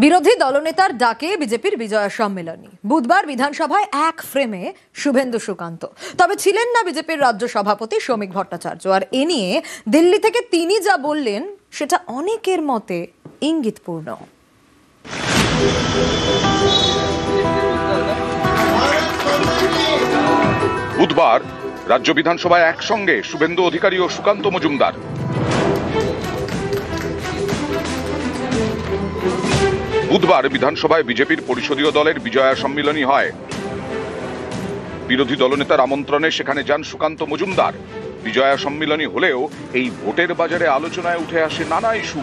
বিরোধী দলনেতার ডাকে বিজেপির বিজয়া সম্মেলনী। বুধবার বিধানসভায় এক ফ্রেমে শুভেন্দু সুকান্ত, তবে ছিলেন না বিজেপির রাজ্য সভাপতি শ্রমিক ভট্টাচার্য। আর এ নিয়ে দিল্লি থেকে তিনি যা বললেন সেটা অনেকের মতে ইঙ্গিতপূর্ণ। বুধবার রাজ্য বিধানসভায় একসঙ্গে শুভেন্দু অধিকারী ও সুকান্ত মজুমদার। বুধবার বিধানসভায় বিজেপির পরিষদীয় দলের বিজয়া সম্মেলনী হয়। বিরোধী দলনেতার আমন্ত্রণে সেখানে যান সুকান্ত মজুমদার। বিজয়া সম্মেলনী হলেও এই ভোটের বাজারে আলোচনায় উঠে আসে নানা ইস্যু।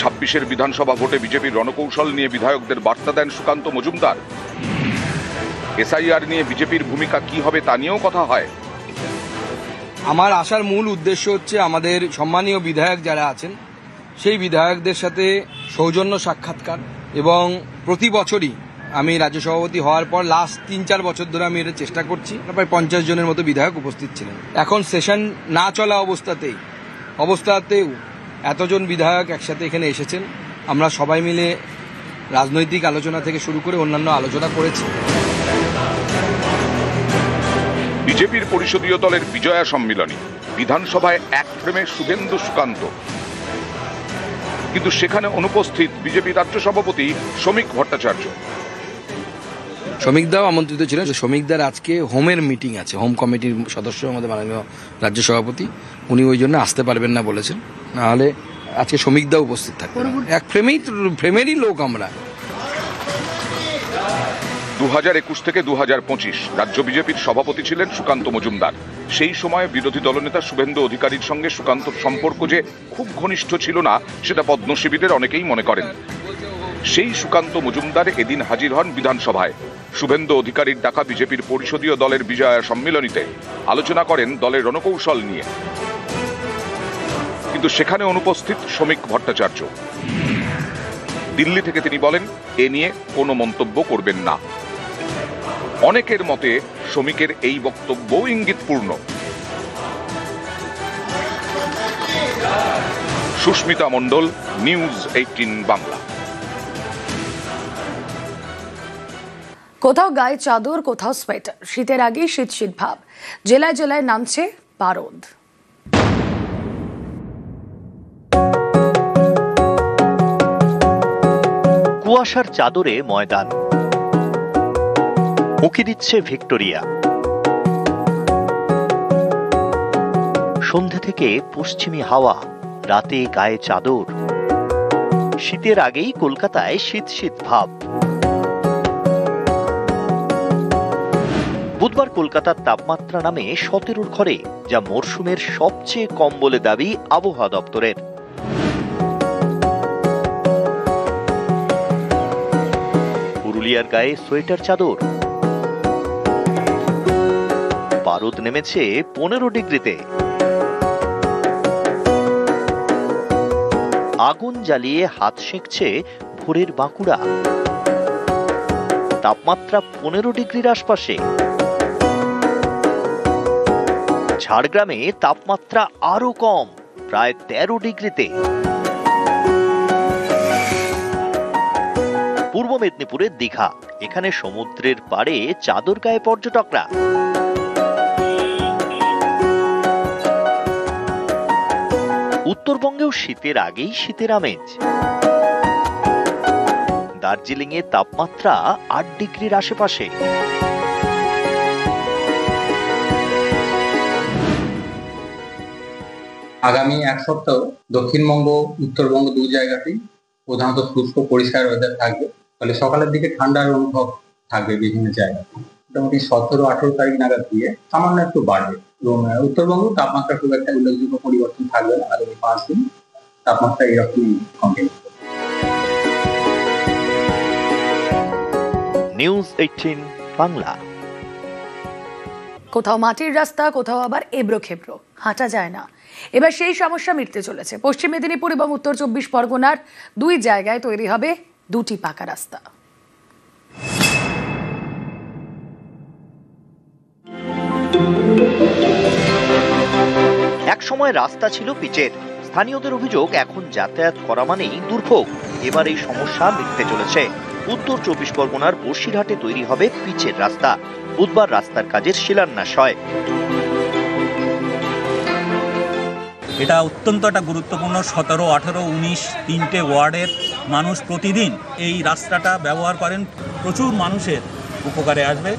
26-এর বিধানসভা ভোটে বিজেপির রণকৌশল নিয়ে বিধায়কদের বার্তা দেন সুকান্ত মজুমদার। এসআইআর নিয়ে বিজেপির ভূমিকা কি হবে তা নিয়েও কথা হয়। আমার আসার মূল উদ্দেশ্য হচ্ছে আমাদের সম্মানীয় বিধায়ক যারা আছেন সেই বিধায়কদের সাথে সৌজন্য সাক্ষাৎকার, এবং প্রতি বছরই আমি রাজ্য সভাপতি হওয়ার পর লাস্ট 3-4 বছর ধরে আমি এটা চেষ্টা করছি। প্রায় 50 জনের মতো বিধায়ক উপস্থিত ছিলেন। এখন সেশন না চলা অবস্থাতেও এতজন বিধায়ক একসাথে এখানে এসেছেন। আমরা সবাই মিলে রাজনৈতিক আলোচনা থেকে শুরু করে অন্যান্য আলোচনা করেছি। বিজেপির পরিষদীয় দলের বিজয়া সম্মেলনী, বিধানসভায় এক ফ্রেমে শুভেন্দু সুকান্ত, কিন্তু সেখানে অনুপস্থিত বিজেপি রাজ্য সভাপতি শ্রমিক ভট্টাচার্য। শ্রমিকদাও আমন্ত্রিত ছিলেন। শ্রমিকদার আজকে হোমের মিটিং আছে, হোম কমিটির সদস্য আমাদের মাননীয় রাজ্য সভাপতি, উনি ওই জন্য আসতে পারবেন না বলেছেন। নাহলে আজকে শ্রমিকদাও উপস্থিত থাকবেন। এক ফ্রেমেরই লোক আমরা। 2021 থেকে 2025 রাজ্য বিজেপির সভাপতি ছিলেন সুকান্ত মজুমদার। সেই সময় বিরোধী দলনেতা শুভেন্দু অধিকারীর সঙ্গে সুকান্তর সম্পর্ক যে খুব ঘনিষ্ঠ ছিল না সেটা পদ্মশিবিরের অনেকেই মনে করেন। সেই সুকান্ত মজুমদার এদিন হাজির হন বিধানসভায়। শুভেন্দু অধিকারীর ডাকা বিজেপির পরিষদীয় দলের বিজয়া সম্মেলনীতে আলোচনা করেন দলের রণকৌশল নিয়ে, কিন্তু সেখানে অনুপস্থিত শ্রমিক ভট্টাচার্য। দিল্লি থেকে তিনি বলেন এ নিয়ে কোনো মন্তব্য করবেন না। অনেকের মতে শ্রমিকের এই বক্তব্য ইঙ্গিতপূর্ণ। সুস্মিতা মণ্ডল, নিউজ 18 বাংলা। কোথাও গায়ে চাদর, কোথাও সোয়েটার, শীতের আগেই শীত শীত ভাব। জেলায় জেলায় নামছে পারদ। কুয়াশার চাদরে ময়দান, উঁকি দিচ্ছে ভিক্টোরিয়া। সন্ধে থেকে পশ্চিমী হাওয়া, রাতে গায়ে চাদর। শীতের আগেই কলকাতায় শীত শীত ভাব। বুধবার কলকাতার তাপমাত্রা নামে 17-র ঘরে, যা মরশুমের সবচেয়ে কম বলে দাবি আবহাওয়া দপ্তরের। পুরুলিয়ার গায়ে সোয়েটার চাদর। পারদ নেমেছে 15 ডিগ্রিতে। আগুন জ্বালিয়ে হাত সেঁকছে ভোরের বাঁকুড়া। তাপমাত্রা 15 ডিগ্রির আশপাশে। ঝাড়গ্রামে তাপমাত্রা আরো কম, প্রায় 13 ডিগ্রিতে। পূর্ব মেদিনীপুরের দীঘা, এখানে সমুদ্রের পাড়ে চাদর গায়ে পর্যটকরা। উত্তরবঙ্গেও শীতের আগেই শীতের আমেজ। দার্জিলিং এ তাপমাত্রা 8 ডিগ্রির আশেপাশে। আগামী এক সপ্তাহ দক্ষিণবঙ্গ উত্তরবঙ্গ দুই জায়গাতেই প্রধানত শুষ্ক পরিষ্কার ওয়েদার থাকবে। ফলে সকালের দিকে ঠান্ডার অনুভব থাকবে বিভিন্ন জায়গায়। মোটামুটি 17-18 তারিখ নাগাদ দিয়ে সামান্য একটু বাড়বে, এবং উত্তরবঙ্গ তাপমাত্রা খুব একটা উল্লেখযোগ্য পরিবর্তন থাকবে না। আগামী 5 দিন তাপমাত্রা এরকমই কন্টিনিউ করবে। নিউজ 18 বাংলা। কোথাও মাটির রাস্তা, কোথাও আবার এবড়ো খেবড়ো, হাঁটা যায় না। এবার সেই সমস্যা মিটতে চলেছে। পশ্চিম মেদিনীপুর এবং উত্তর 24 পরগনার 2 জায়গায় তৈরি হবে 2টি পাকা রাস্তা। এক সময় রাস্তা ছিল পিচের, স্থানীয়দের অভিযোগ, এখন যাতায়াত করা মানেই দুর্ভোগ। এবার এই সমস্যা মিটতে চলেছে। উত্তর 24 পরগনার বসিরহাটে তৈরি হবে পিচের রাস্তা। বুধবার রাস্তার কাজের শিলান্যাস হয়। এটা অত্যন্ত একটা গুরুত্বপূর্ণ। 17, 18, 19 তিনটে ওয়ার্ডের মানুষ প্রতিদিন এই রাস্তাটা ব্যবহার করেন। প্রচুর মানুষের উপকারে আসবে।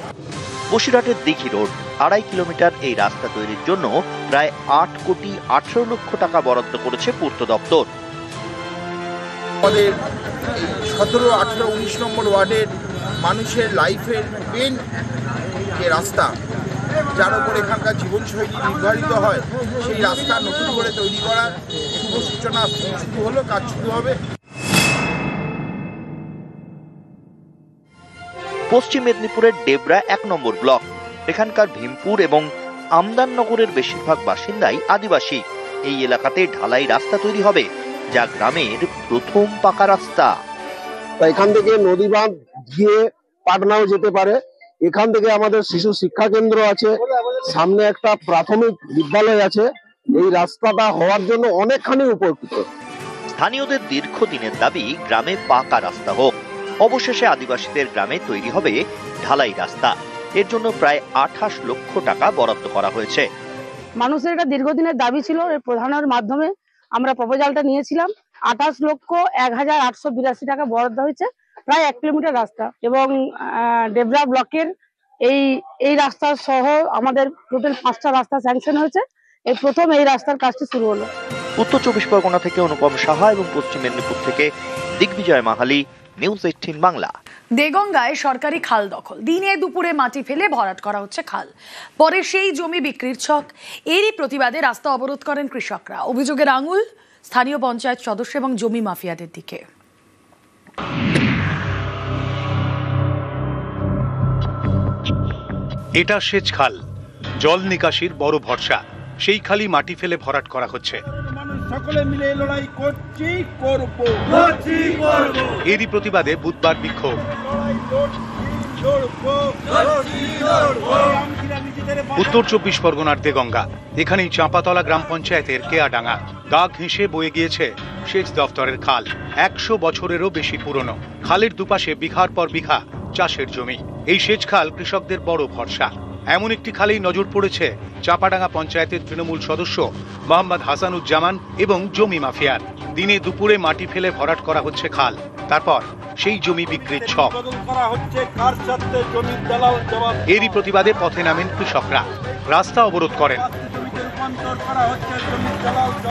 বসিরহাটের দিঘি রোড 2.5 কিলোমিটার এই রাস্তা তৈরির জন্য প্রায় 8,18,00,000 টাকা বরাদ্দ করেছে পূর্ত দপ্তর। আমাদের 17, 18, 19 নম্বর ওয়ার্ডের মানুষের লাইফের মেন যে রাস্তা, যার উপর এখানকার জীবনশৈলী নির্ধারিত হয়, সেই রাস্তা নতুন করে তৈরি করার শুভ সূচনা শুরু হলো, কাজ শুরু হবে। পশ্চিম মেদিনীপুরের ডেবরা 1 নম্বর ব্লক। এখানকার ভীমপুর এবং আমদাননগরের বেশিরভাগ বাসিন্দাই আদিবাসী। এই এলাকাতে ঢালাই রাস্তা তৈরি হবে, যা গ্রামের প্রথম পাকা রাস্তা। এখান থেকে নদী বাঁধ গিয়ে পাটনাও যেতে পারে। এখান থেকে আমাদের শিশু শিক্ষা কেন্দ্র আছে, সামনে একটা প্রাথমিক বিদ্যালয় আছে। এই রাস্তাটা হওয়ার জন্য অনেকখানি উপকৃত। স্থানীয়দের দীর্ঘদিনের দাবি গ্রামে পাকা রাস্তা হোক। অবশেষে আদিবাসীদের গ্রামে তৈরি হবে ঢালাই রাস্তা। এর জন্য প্রায় 28 লক্ষ টাকা বরাদ্দ করা হয়েছে। মানুষের একটা দীর্ঘদিনের দাবি ছিল, এর প্রধানের মাধ্যমে আমরা প্রপোজালটা নিয়েছিলাম। 28,01,882 টাকা বরাদ্দ হয়েছে, প্রায় 1 কিলোমিটার রাস্তা। এবং ডেবরা ব্লকের এই রাস্তা সহ আমাদের টোটাল 5টা রাস্তা স্যাংশন হয়েছে। এই প্রথম এই রাস্তার কাজটি শুরু হলো। উত্তর 24 পরগনা থেকে অনুপম সাহা এবং পশ্চিম মেদিনীপুর থেকে দিগ্বিজয় মাহালি, নিউজ 18 বাংলা। দেগঙ্গায় সরকারি খাল দখল, দিনে দুপুরে মাটি ফেলে ভরাট করা হচ্ছে খাল, পরে সেই জমি বিক্রির ছক। এরই প্রতিবাদে রাস্তা অবরোধ করেন কৃষকরা। অভিযোগের আঙুল স্থানীয় পঞ্চায়েত সদস্য এবং জমি মাফিয়াদের দিকে। এটা সেচ খাল, জল নিকাশির বড় ভরসা। সেই খালি মাটি ফেলে ভরাট করা হচ্ছে। সকলে মিলে লড়াই করছি, করব। এরই প্রতিবাদে বুধবার বিক্ষোভ। উত্তর 24 পরগনার দেগঙ্গা। এখানেই চাঁপাতলা গ্রাম পঞ্চায়েতের কেয়াডাঙ্গা। গা ঘেঁষে বয়ে গিয়েছে সেচ দফতরের খাল। 100 বছরেরও বেশি পুরনো। খালের দুপাশে বিঘার পর বিঘা চাষের জমি। এই সেচ খাল কৃষকদের বড় ভরসা। এমন একটি খালেই নজর পড়েছে চাঁপাডাঙ্গা পঞ্চায়েতের তৃণমূল সদস্য মোহাম্মদ হাসানুজ্জামান এবং জমি মাফিয়ার। দিনে দুপুরে মাটি ফেলে ভরাট করা হচ্ছে খাল, তারপর সেই জমি বিক্রির ছক। এরই প্রতিবাদে পথে নামেন কৃষকরা, রাস্তা অবরোধ করেন।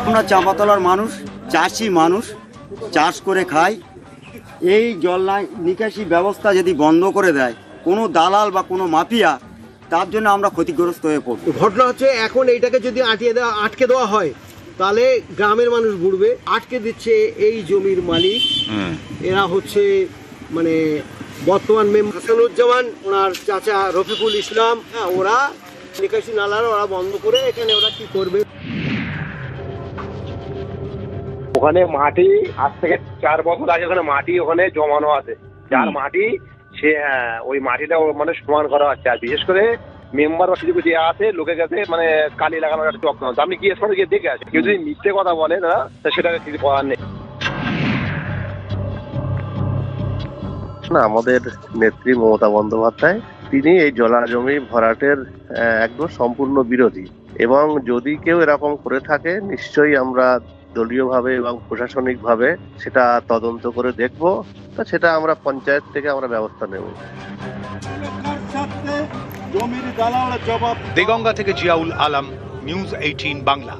আমরা চাঁপাতলার মানুষ, চাষি মানুষ, চাষ করে খাই। এই জল নিকাশি ব্যবস্থা যদি বন্ধ করে দেয় কোনো দালাল বা কোনো মাফিয়া, তার জন্য আমরা ক্ষতিগ্রস্ত হয়ে পড়ব। ঘটনা হচ্ছে, এখন এইটাকে যদি আটকে দেওয়া হয়, তাহলে গ্রামের মানুষ বুড়বে। আটকে দিচ্ছে এই জমির মালিক। এরা হচ্ছে মানে বর্তমান মেম্বার হাসানুজ্জামান, ওনার চাচা রফিকুল ইসলাম। ওরা নিকাশি নালার ওরা বন্ধ করে এখানে ওরা কি করবে। ওখানে মাটি আজ থেকে 4 বছর আগে ওখানে মাটি ওখানে জমানো আছে, যার মাটি সে ওই মাটিটা মানে সমান করা হচ্ছে। আর বিশেষ করে মেম্বার বা কিছু দেওয়া আছে লোকের কাছে, মানে কালি লাগানোর একটা চক্রান্ত। আপনি গিয়ে সঙ্গে গিয়ে দেখে আসেন। কেউ যদি মিথ্যে কথা বলে না, সেটাকে কিছু করার নেই। না, আমাদের নেত্রী মমতা বন্দ্যোপাধ্যায় তিনি এই জলা জমি ভরাটের একদম সম্পূর্ণ বিরোধী। এবং যদি কেউ এরকম করে থাকে, নিশ্চয়ই আমরা দলীয়ভাবে এবং প্রশাসনিকভাবে সেটা তদন্ত করে দেখব। তা সেটা আমরা পঞ্চায়েত থেকে আমরা ব্যবস্থা নেব। দেগঙ্গা থেকে জিয়াউল আলম, নিউজ 18 বাংলা।